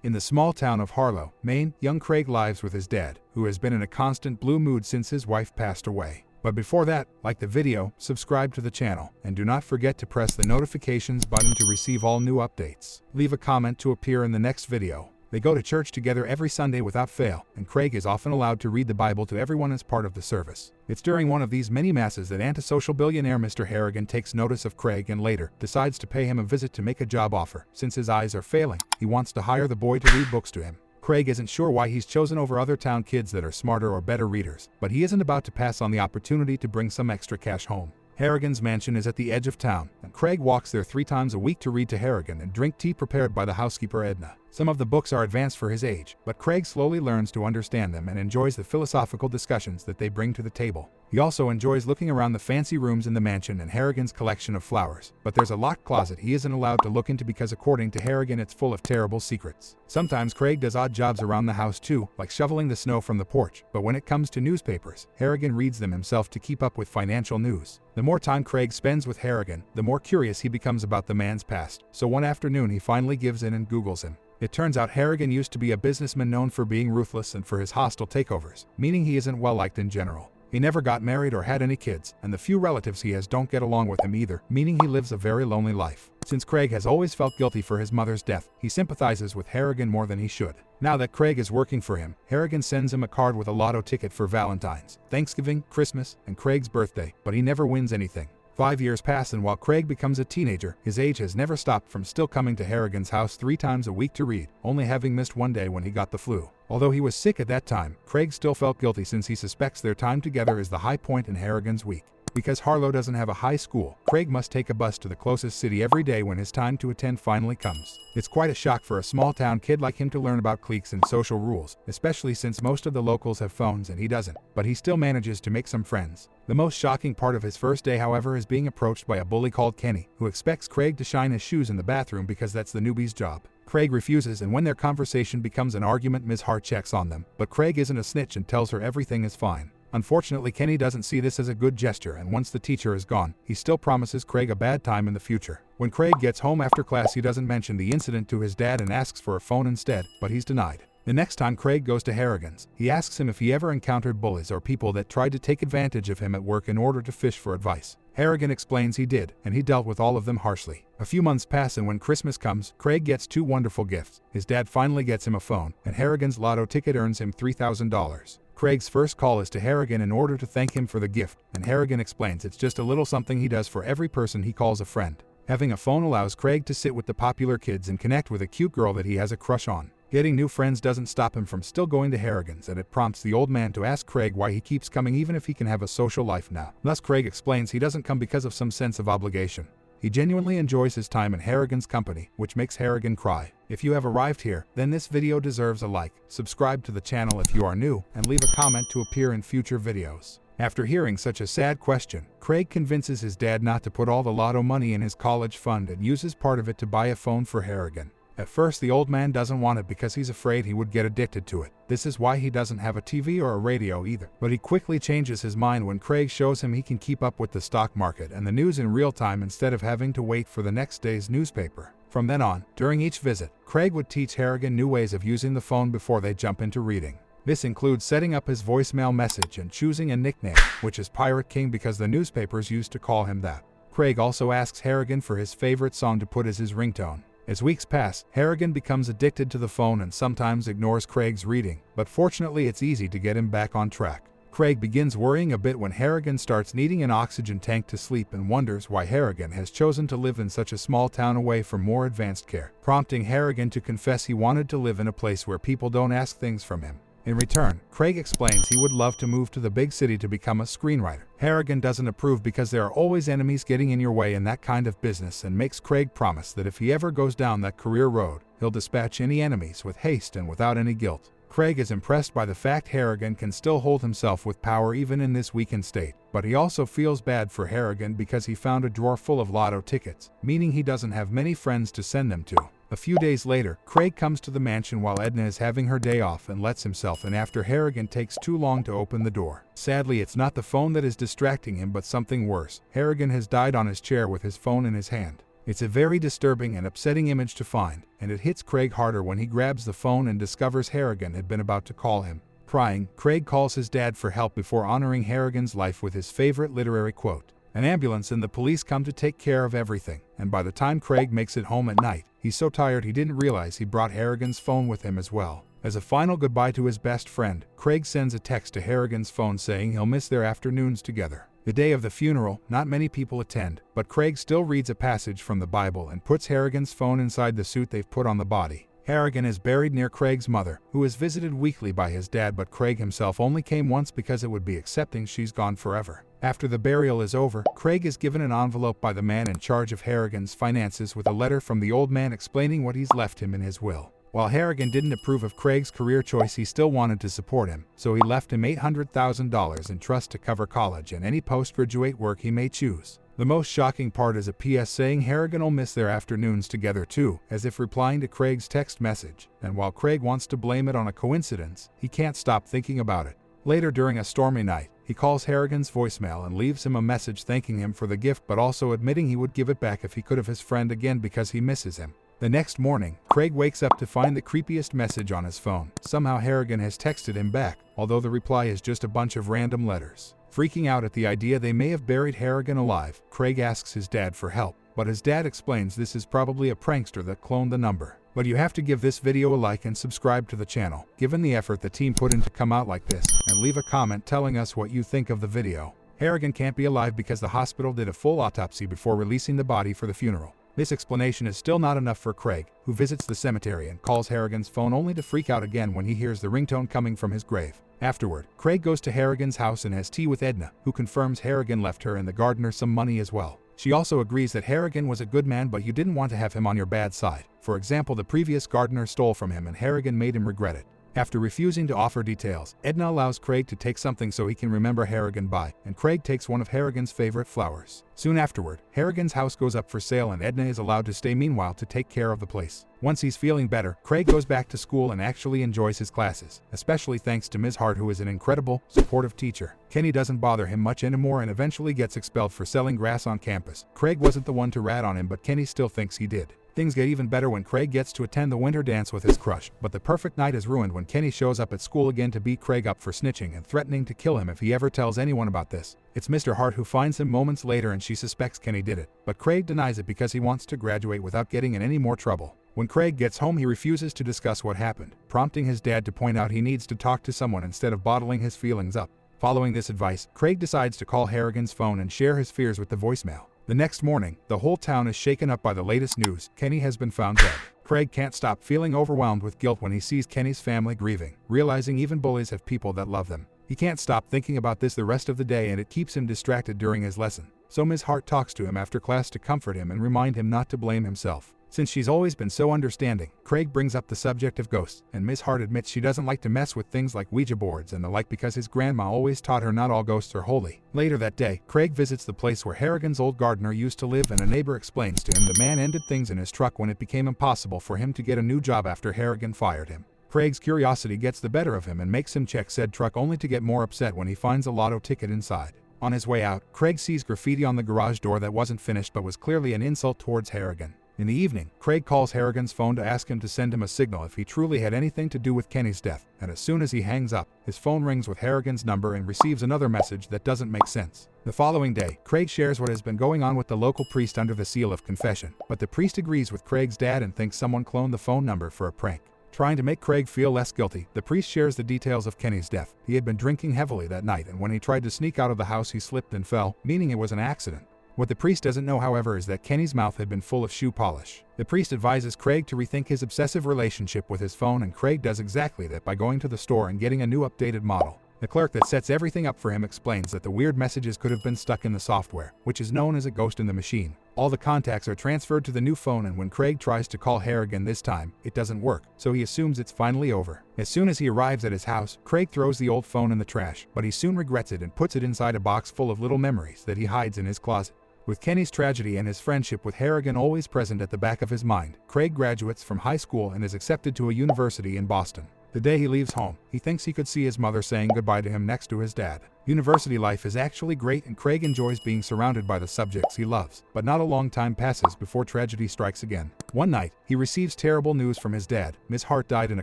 In the small town of Harlow, Maine, young Craig lives with his dad, who has been in a constant blue mood since his wife passed away. But before that, like the video, subscribe to the channel, and do not forget to press the notifications button to receive all new updates. Leave a comment to appear in the next video. They go to church together every Sunday without fail, and Craig is often allowed to read the Bible to everyone as part of the service. It's during one of these many masses that antisocial billionaire Mr. Harrigan takes notice of Craig and later decides to pay him a visit to make a job offer. Since his eyes are failing, he wants to hire the boy to read books to him. Craig isn't sure why he's chosen over other town kids that are smarter or better readers, but he isn't about to pass on the opportunity to bring some extra cash home. Harrigan's mansion is at the edge of town, and Craig walks there 3 times a week to read to Harrigan and drink tea prepared by the housekeeper Edna. Some of the books are advanced for his age, but Craig slowly learns to understand them and enjoys the philosophical discussions that they bring to the table. He also enjoys looking around the fancy rooms in the mansion and Harrigan's collection of flowers, but there's a locked closet he isn't allowed to look into because according to Harrigan it's full of terrible secrets. Sometimes Craig does odd jobs around the house too, like shoveling the snow from the porch, but when it comes to newspapers, Harrigan reads them himself to keep up with financial news. The more time Craig spends with Harrigan, the more curious he becomes about the man's past, so one afternoon he finally gives in and Googles him. It turns out Harrigan used to be a businessman known for being ruthless and for his hostile takeovers, meaning he isn't well liked in general. He never got married or had any kids, and the few relatives he has don't get along with him either, meaning he lives a very lonely life. Since Craig has always felt guilty for his mother's death, he sympathizes with Harrigan more than he should. Now that Craig is working for him, Harrigan sends him a card with a lotto ticket for Valentine's, Thanksgiving, Christmas, and Craig's birthday, but he never wins anything. 5 years pass, and while Craig becomes a teenager, his age has never stopped from still coming to Harrigan's house 3 times a week to read, only having missed one day when he got the flu. Although he was sick at that time, Craig still felt guilty since he suspects their time together is the high point in Harrigan's week. Because Harlow doesn't have a high school, Craig must take a bus to the closest city every day when his time to attend finally comes. It's quite a shock for a small town kid like him to learn about cliques and social rules, especially since most of the locals have phones and he doesn't, but he still manages to make some friends. The most shocking part of his first day, however, is being approached by a bully called Kenny, who expects Craig to shine his shoes in the bathroom because that's the newbie's job. Craig refuses, and when their conversation becomes an argument, Ms. Hart checks on them, but Craig isn't a snitch and tells her everything is fine. Unfortunately, Kenny doesn't see this as a good gesture, and once the teacher is gone, he still promises Craig a bad time in the future. When Craig gets home after class, he doesn't mention the incident to his dad and asks for a phone instead, but he's denied. The next time Craig goes to Harrigan's, he asks him if he ever encountered bullies or people that tried to take advantage of him at work in order to fish for advice. Harrigan explains he did, and he dealt with all of them harshly. A few months pass, and when Christmas comes, Craig gets 2 wonderful gifts. His dad finally gets him a phone, and Harrigan's lotto ticket earns him $3,000. Craig's first call is to Harrigan in order to thank him for the gift, and Harrigan explains it's just a little something he does for every person he calls a friend. Having a phone allows Craig to sit with the popular kids and connect with a cute girl that he has a crush on. Getting new friends doesn't stop him from still going to Harrigan's, and it prompts the old man to ask Craig why he keeps coming even if he can have a social life now. Thus Craig explains he doesn't come because of some sense of obligation. He genuinely enjoys his time in Harrigan's company, which makes Harrigan cry. If you have arrived here, then this video deserves a like, subscribe to the channel if you are new, and leave a comment to appear in future videos. After hearing such a sad question, Craig convinces his dad not to put all the lotto money in his college fund and uses part of it to buy a phone for Harrigan. At first, the old man doesn't want it because he's afraid he would get addicted to it. This is why he doesn't have a TV or a radio either. But he quickly changes his mind when Craig shows him he can keep up with the stock market and the news in real time instead of having to wait for the next day's newspaper. From then on, during each visit, Craig would teach Harrigan new ways of using the phone before they jump into reading. This includes setting up his voicemail message and choosing a nickname, which is Pirate King because the newspapers used to call him that. Craig also asks Harrigan for his favorite song to put as his ringtone. As weeks pass, Harrigan becomes addicted to the phone and sometimes ignores Craig's reading, but fortunately it's easy to get him back on track. Craig begins worrying a bit when Harrigan starts needing an oxygen tank to sleep and wonders why Harrigan has chosen to live in such a small town away from more advanced care, prompting Harrigan to confess he wanted to live in a place where people don't ask things from him. In return, Craig explains he would love to move to the big city to become a screenwriter. Harrigan doesn't approve because there are always enemies getting in your way in that kind of business and makes Craig promise that if he ever goes down that career road, he'll dispatch any enemies with haste and without any guilt. Craig is impressed by the fact Harrigan can still hold himself with power even in this weakened state, but he also feels bad for Harrigan because he found a drawer full of lotto tickets, meaning he doesn't have many friends to send them to. A few days later, Craig comes to the mansion while Edna is having her day off and lets himself in after Harrigan takes too long to open the door. Sadly, it's not the phone that is distracting him but something worse. Harrigan has died on his chair with his phone in his hand. It's a very disturbing and upsetting image to find, and it hits Craig harder when he grabs the phone and discovers Harrigan had been about to call him. Crying, Craig calls his dad for help before honoring Harrigan's life with his favorite literary quote. An ambulance and the police come to take care of everything, and by the time Craig makes it home at night, he's so tired he didn't realize he brought Harrigan's phone with him as well. As a final goodbye to his best friend, Craig sends a text to Harrigan's phone saying he'll miss their afternoons together. The day of the funeral, not many people attend, but Craig still reads a passage from the Bible and puts Harrigan's phone inside the suit they've put on the body. Harrigan is buried near Craig's mother, who is visited weekly by his dad, but Craig himself only came once because it would be accepting she's gone forever. After the burial is over, Craig is given an envelope by the man in charge of Harrigan's finances with a letter from the old man explaining what he's left him in his will. While Harrigan didn't approve of Craig's career choice, he still wanted to support him, so he left him $800,000 in trust to cover college and any postgraduate work he may choose. The most shocking part is a PS saying Harrigan will miss their afternoons together too, as if replying to Craig's text message, and while Craig wants to blame it on a coincidence, he can't stop thinking about it. Later during a stormy night, he calls Harrigan's voicemail and leaves him a message thanking him for the gift but also admitting he would give it back if he could have his friend again because he misses him. The next morning, Craig wakes up to find the creepiest message on his phone. Somehow Harrigan has texted him back, although the reply is just a bunch of random letters. Freaking out at the idea they may have buried Harrigan alive, Craig asks his dad for help, but his dad explains this is probably a prankster that cloned the number. But you have to give this video a like and subscribe to the channel, given the effort the team put in to come out like this, and leave a comment telling us what you think of the video. Harrigan can't be alive because the hospital did a full autopsy before releasing the body for the funeral. This explanation is still not enough for Craig, who visits the cemetery and calls Harrigan's phone only to freak out again when he hears the ringtone coming from his grave. Afterward, Craig goes to Harrigan's house and has tea with Edna, who confirms Harrigan left her and the gardener some money as well. She also agrees that Harrigan was a good man, but you didn't want to have him on your bad side. For example, the previous gardener stole from him and Harrigan made him regret it. After refusing to offer details, Edna allows Craig to take something so he can remember Harrigan by, and Craig takes one of Harrigan's favorite flowers. Soon afterward, Harrigan's house goes up for sale and Edna is allowed to stay meanwhile to take care of the place. Once he's feeling better, Craig goes back to school and actually enjoys his classes, especially thanks to Ms. Hart, who is an incredible, supportive teacher. Kenny doesn't bother him much anymore and eventually gets expelled for selling grass on campus. Craig wasn't the one to rat on him, but Kenny still thinks he did. Things get even better when Craig gets to attend the winter dance with his crush, but the perfect night is ruined when Kenny shows up at school again to beat Craig up for snitching and threatening to kill him if he ever tells anyone about this. It's Mr. Hart who finds him moments later and she suspects Kenny did it, but Craig denies it because he wants to graduate without getting in any more trouble. When Craig gets home, he refuses to discuss what happened, prompting his dad to point out he needs to talk to someone instead of bottling his feelings up. Following this advice, Craig decides to call Harrigan's phone and share his fears with the voicemail. The next morning, the whole town is shaken up by the latest news. Kenny has been found dead. Craig can't stop feeling overwhelmed with guilt when he sees Kenny's family grieving, realizing even bullies have people that love them. He can't stop thinking about this the rest of the day and it keeps him distracted during his lesson. So Ms. Hart talks to him after class to comfort him and remind him not to blame himself. Since she's always been so understanding, Craig brings up the subject of ghosts, and Ms. Hart admits she doesn't like to mess with things like Ouija boards and the like because his grandma always taught her not all ghosts are holy. Later that day, Craig visits the place where Harrigan's old gardener used to live and a neighbor explains to him the man ended things in his truck when it became impossible for him to get a new job after Harrigan fired him. Craig's curiosity gets the better of him and makes him check said truck only to get more upset when he finds a lotto ticket inside. On his way out, Craig sees graffiti on the garage door that wasn't finished but was clearly an insult towards Harrigan. In the evening, Craig calls Harrigan's phone to ask him to send him a signal if he truly had anything to do with Kenny's death, and as soon as he hangs up, his phone rings with Harrigan's number and receives another message that doesn't make sense. The following day, Craig shares what has been going on with the local priest under the seal of confession, but the priest agrees with Craig's dad and thinks someone cloned the phone number for a prank. Trying to make Craig feel less guilty, the priest shares the details of Kenny's death. He had been drinking heavily that night, and when he tried to sneak out of the house he slipped and fell, meaning it was an accident. What the priest doesn't know, however, is that Kenny's mouth had been full of shoe polish. The priest advises Craig to rethink his obsessive relationship with his phone, and Craig does exactly that by going to the store and getting a new updated model. The clerk that sets everything up for him explains that the weird messages could have been stuck in the software, which is known as a ghost in the machine. All the contacts are transferred to the new phone, and when Craig tries to call Harrigan this time, it doesn't work, so he assumes it's finally over. As soon as he arrives at his house, Craig throws the old phone in the trash, but he soon regrets it and puts it inside a box full of little memories that he hides in his closet. With Kenny's tragedy and his friendship with Harrigan always present at the back of his mind, Craig graduates from high school and is accepted to a university in Boston. The day he leaves home, he thinks he could see his mother saying goodbye to him next to his dad. University life is actually great and Craig enjoys being surrounded by the subjects he loves, but not a long time passes before tragedy strikes again. One night, he receives terrible news from his dad. Ms. Hart died in a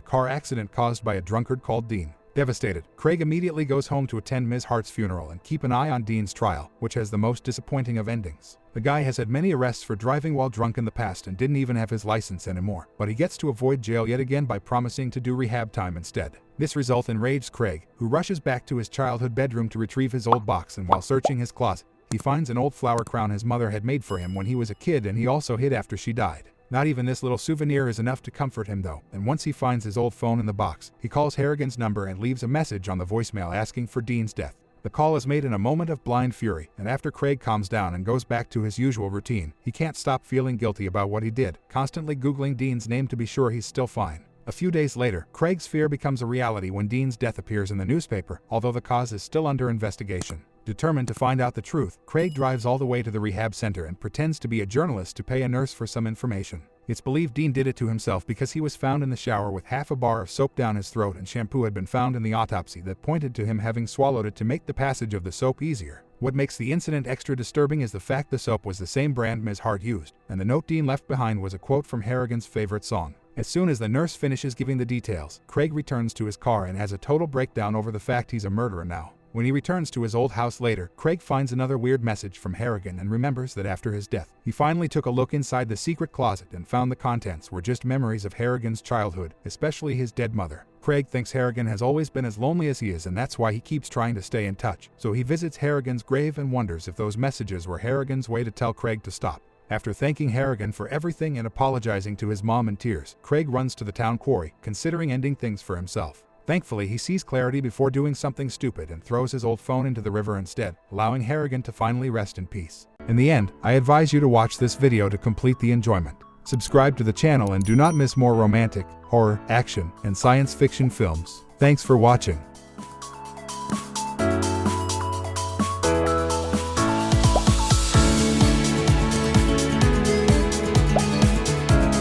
car accident caused by a drunkard called Dean. Devastated, Craig immediately goes home to attend Ms. Hart's funeral and keep an eye on Dean's trial, which has the most disappointing of endings. The guy has had many arrests for driving while drunk in the past and didn't even have his license anymore, but he gets to avoid jail yet again by promising to do rehab time instead. This result enrages Craig, who rushes back to his childhood bedroom to retrieve his old box, and while searching his closet, he finds an old flower crown his mother had made for him when he was a kid and he also hid after she died. Not even this little souvenir is enough to comfort him though, and once he finds his old phone in the box, he calls Harrigan's number and leaves a message on the voicemail asking for Dean's death. The call is made in a moment of blind fury, and after Craig calms down and goes back to his usual routine, he can't stop feeling guilty about what he did, constantly Googling Dean's name to be sure he's still fine. A few days later, Craig's fear becomes a reality when Dean's death appears in the newspaper, although the cause is still under investigation. Determined to find out the truth, Craig drives all the way to the rehab center and pretends to be a journalist to pay a nurse for some information. It's believed Dean did it to himself because he was found in the shower with half a bar of soap down his throat, and shampoo had been found in the autopsy that pointed to him having swallowed it to make the passage of the soap easier. What makes the incident extra disturbing is the fact the soap was the same brand Ms. Hart used, and the note Dean left behind was a quote from Harrigan's favorite song. As soon as the nurse finishes giving the details, Craig returns to his car and has a total breakdown over the fact he's a murderer now. When he returns to his old house later, Craig finds another weird message from Harrigan and remembers that after his death, he finally took a look inside the secret closet and found the contents were just memories of Harrigan's childhood, especially his dead mother. Craig thinks Harrigan has always been as lonely as he is, and that's why he keeps trying to stay in touch. So he visits Harrigan's grave and wonders if those messages were Harrigan's way to tell Craig to stop. After thanking Harrigan for everything and apologizing to his mom in tears, Craig runs to the town quarry, considering ending things for himself. Thankfully, he sees clarity before doing something stupid and throws his old phone into the river instead, allowing Harrigan to finally rest in peace. In the end, I advise you to watch this video to complete the enjoyment. Subscribe to the channel and do not miss more romantic, horror, action, and science fiction films. Thanks for watching.